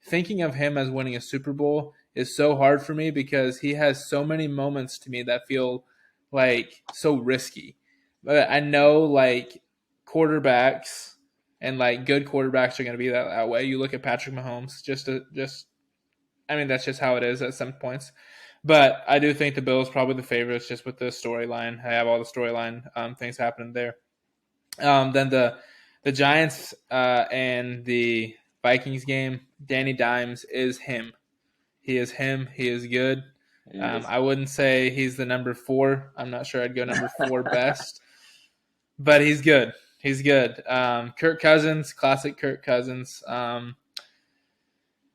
thinking of him as winning a Super Bowl is so hard for me because he has so many moments to me that feel like so risky. But I know quarterbacks and good quarterbacks are going to be that way. You look at Patrick Mahomes, I mean that's just how it is at some points. But I do think the Bills probably the favorites just with the storyline. I have all the storyline things happening there. Then the Giants and the Vikings game. Danny Dimes is him. He is him. He is good. I wouldn't say he's the number 4. I'm not sure I'd go number 4 best, but he's good. He's good. Kirk Cousins, classic Kirk Cousins.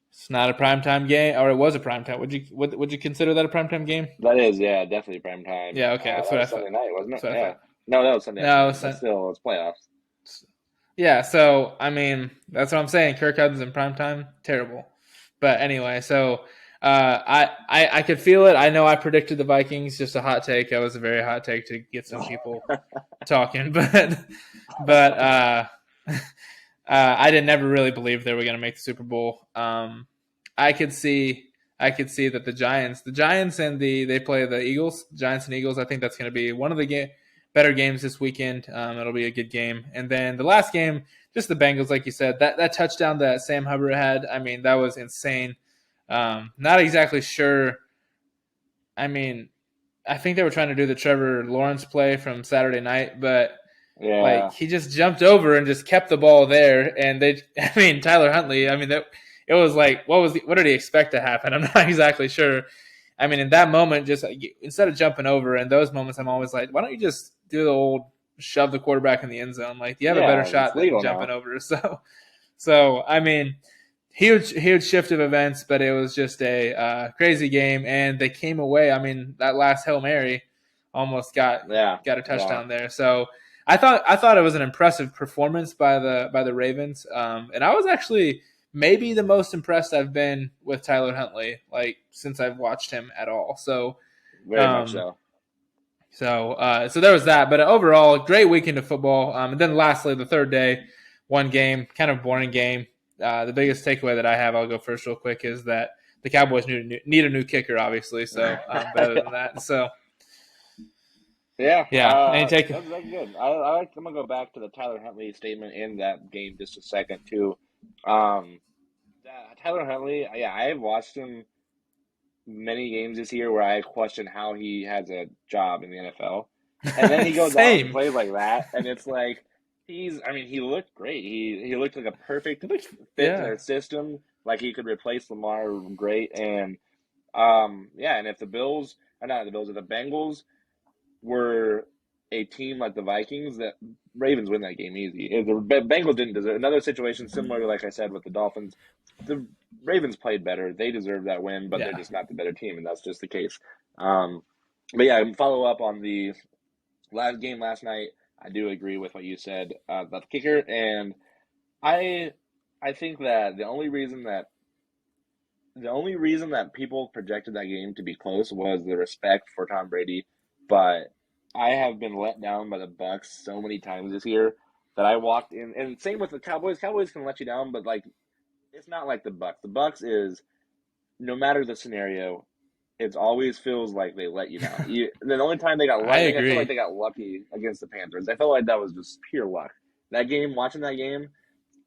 It's not a primetime game, or it was a primetime. Would you consider that a primetime game?
That is, yeah, definitely prime time.
Yeah, okay, that's
That
what I
was
thought.
Sunday night, wasn't it?
That's what I
Yeah.
thought.
No, that was Sunday
No,
afternoon, but still, it's playoffs.
yeah. So I mean, that's what I'm saying. Kirk Cousins in primetime, terrible. But anyway, so I could feel it. I know I predicted the Vikings. Just a hot take. That was a very hot take to get some people talking, but I did never really believe they were going to make the Super Bowl. I could see that the Giants and they play the Eagles, Giants and Eagles. I think that's going to be one of the better games this weekend. It'll be a good game. And then the last game, just the Bengals, like you said, that touchdown that Sam Hubbard had. I mean, that was insane. Not exactly sure. I mean, I think they were trying to do the Trevor Lawrence play from Saturday night, but
Yeah.
he just jumped over and just kept the ball there. And Tyler Huntley. I mean, it was like, what did he expect to happen? I'm not exactly sure. I mean, in that moment, just instead of jumping over, in those moments, I'm always like, why don't you just do the old shove the quarterback in the end zone? Like, you have a better
It's
shot than
legal
jumping
now.
over. So I mean, huge shift of events, but it was just a crazy game, and they came away. I mean, that last Hail Mary almost got
Yeah.
a touchdown there. So I thought it was an impressive performance by the Ravens, and I was actually maybe the most impressed I've been with Tyler Huntley since I've watched him at all. So
Very much so.
so there was that, but overall, great weekend of football. And then lastly, the third day, one game, kind of boring game. The biggest takeaway that I have, I'll go first real quick, is that the Cowboys need a new kicker, obviously. So better than that. So
Yeah.
Any take?
That's good. I'm gonna go back to the Tyler Huntley statement in that game just a second too. Tyler Huntley, yeah, I've watched him many games this year where I question how he has a job in the NFL. And then he goes out and plays like that, and it's like he looked great. He looked like a perfect fit in their system, like he could replace Lamar great. And and if the if the Bengals were a team like the Vikings, that Ravens win that game easy. If the Bengals didn't deserve another situation similar to like I said with the Dolphins. The Ravens played better. They deserve that win, but they're just not the better team, and that's just the case. But yeah, follow up on the last game last night. I do agree with what you said about the kicker, and I think that the only reason that people projected that game to be close was the respect for Tom Brady. But I have been let down by the Bucs so many times this year that I walked in, and same with the Cowboys. Cowboys can let you down, but it's not like the Bucs. The Bucs is, no matter the scenario, it always feels like they let you down. The only time they got lucky, I feel like they got lucky against the Panthers. I felt like that was just pure luck. Watching that game,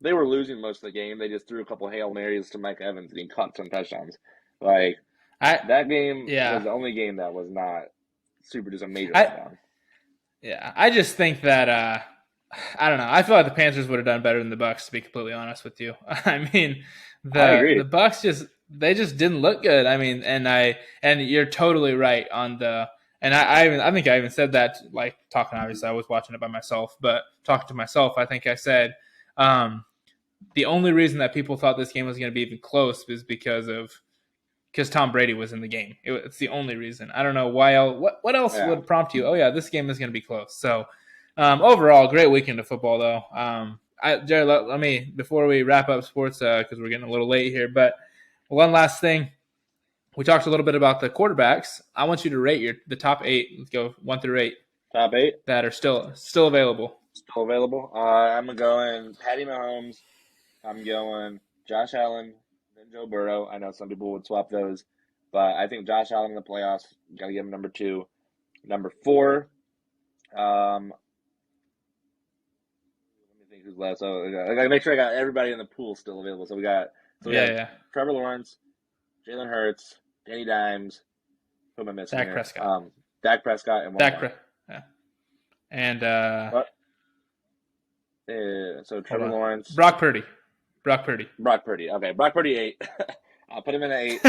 they were losing most of the game. They just threw a couple Hail Marys to Mike Evans, and he caught some touchdowns. That game was the only game that was not super, just a major letdown.
Yeah, I just think that I don't know. I feel like the Panthers would have done better than the Bucs, to be completely honest with you. I mean,
I agree.
the Bucs they just didn't look good. I mean, and you're totally right on the. And I think I even said that, like, talking, obviously I was watching it by myself, but talking to myself, I think I said, the only reason that people thought this game was going to be even close was because Tom Brady was in the game. It's the only reason. I don't know why else. What else
Yeah.
would prompt you? Oh yeah, this game is going to be close. So overall, great weekend of football though. Jared, let me, before we wrap up sports, because we're getting a little late here, but one last thing. We talked a little bit about the quarterbacks. I want you to rate the top 8. Let's go 1 through 8
Top 8
that are still available.
still available. I'm going Patty Mahomes. I'm going Josh Allen, then Joe Burrow. I know some people would swap those, but I think Josh Allen in the playoffs. Got to give him number 2. Number 4. Let me think who's left. So I got to make sure I got everybody in the pool still available. So we got Trevor Lawrence, Jalen Hurts, Danny Dimes. Who am I missing?
Dak Prescott.
Dak Prescott and one more.
Yeah. And
so Trevor Lawrence,
Brock Purdy.
Okay, Brock Purdy 8. I'll put him in at 8.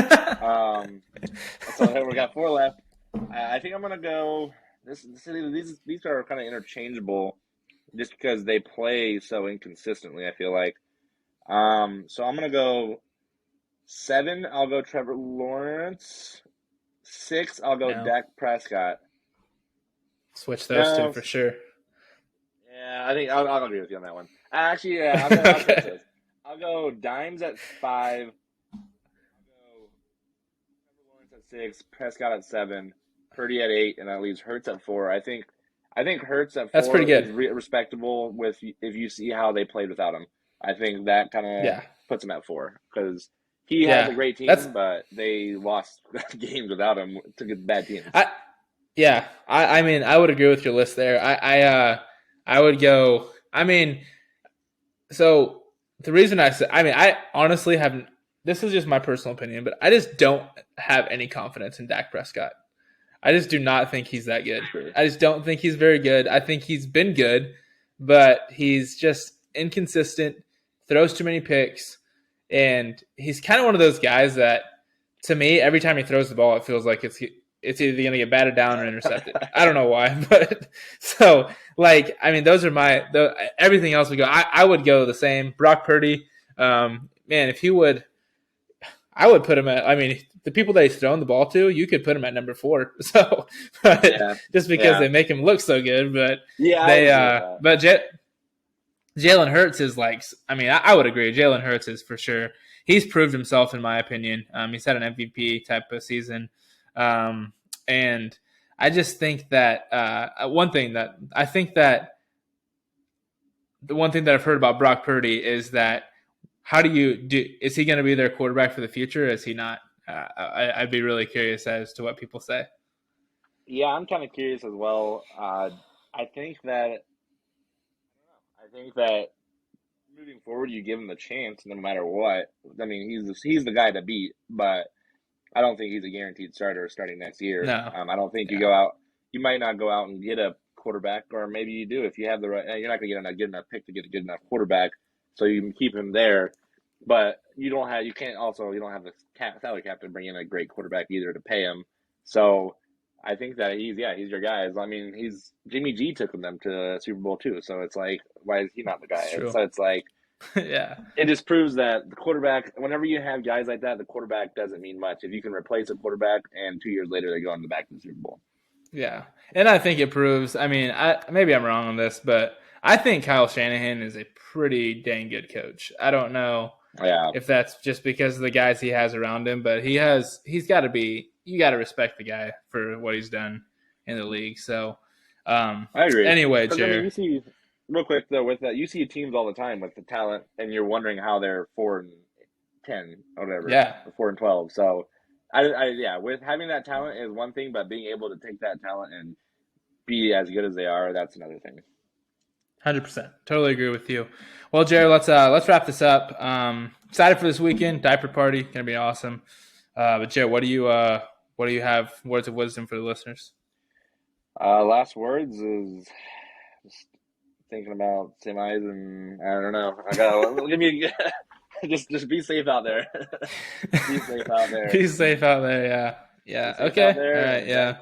So we got 4 left. I think I'm gonna go. These are kind of interchangeable, just because they play so inconsistently. I feel like. So I'm gonna go 7. I'll go Trevor Lawrence. 6. I'll go Dak Prescott.
Switch those two for sure.
Yeah, I think I'll agree with you on that one. Actually, yeah, I'll go Dimes at 5. I'll go Trevor Lawrence at 6. Prescott at 7. Purdy at 8, and that leaves Hurts at 4. I think Hurts at 4
That's pretty good.
Is respectable if you see how they played without him. I think that kind of puts him at 4 because he has a great team, but they lost games without him to bad teams.
I mean, I would agree with your list there. I would go. I mean, so the reason I honestly haven't. This is just my personal opinion, but I just don't have any confidence in Dak Prescott. I just do not think he's that good. I just don't think he's very good. I think he's been good, but he's just inconsistent, throws too many picks, and he's kind of one of those guys that, to me, every time he throws the ball, it feels like it's either going to get batted down or intercepted. I don't know why, but so, like, I mean, those are everything else would go. I would go the same. Brock Purdy, man, if he would, I would put him at, I mean, the people that he's thrown the ball to, you could put him at number 4. So, just because they make him look so good, but Jalen Hurts is like, I mean, I would agree. Jalen Hurts is for sure. He's proved himself, in my opinion. He's had an MVP type of season. And I just think that the one thing that I've heard about Brock Purdy is that is he going to be their quarterback for the future? Or is he not? I'd be really curious as to what people say.
Yeah, I'm kind of curious as well. I think that moving forward, you give him a chance no matter what. I mean, he's the guy to beat, but I don't think he's a guaranteed starter starting next year.
No.
I don't think you might not go out and get a quarterback, or maybe you do if you have the right. You're not going to get a good enough pick to get a good enough quarterback, so you can keep him there. But you don't have the salary cap to bring in a great quarterback either to pay him. So I think that he's your guy. I mean, Jimmy G took them to Super Bowl too. So it's like, why is he not the guy? So it's like, it just proves that the quarterback, whenever you have guys like that, the quarterback doesn't mean much. If you can replace a quarterback and 2 years later they go on the back to the Super Bowl.
Yeah, and I think it proves. I mean, maybe I'm wrong on this, but I think Kyle Shanahan is a pretty dang good coach. I don't know if that's just because of the guys he has around him, but he's got to be. You got to respect the guy for what he's done in the league. So,
I agree.
Anyway, Jared.
I mean, you see, real quick though, with that, you see teams all the time with the talent, and you're wondering how they're 4-10 or whatever.
Yeah,
4-12. So, with having that talent is one thing, but being able to take that talent and be as good as they are, that's another thing.
100%. Totally agree with you. Well, Jared, let's wrap this up. Excited for this weekend. Diaper party, gonna be awesome. But Jared, what do you have words of wisdom for the listeners?
Last words is just thinking about semis, and I don't know. I gotta give me. just be safe out there. Be safe out there.
Be safe out there. Yeah.
Be
Yeah.
safe out
Okay. All
there,
right.
and
Yeah.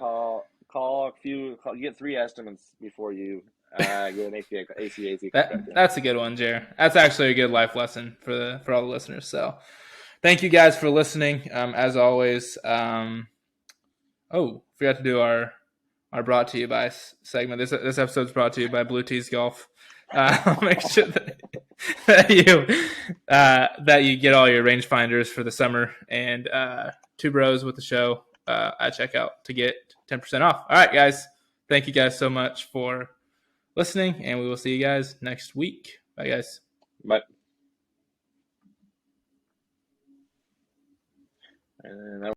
get 3 estimates before you get an AC contract in.
That's a good one, Jer. That's actually a good life lesson for all the listeners. So, thank you guys for listening. As always. Forgot to do our brought to you by segment. This episode's brought to you by Blue Tees Golf. Make sure that you get all your rangefinders for the summer, and Two Bros with the Show at checkout to get 10% off. All right, guys. Thank you guys so much for listening, and we will see you guys next week. Bye, guys.
But and that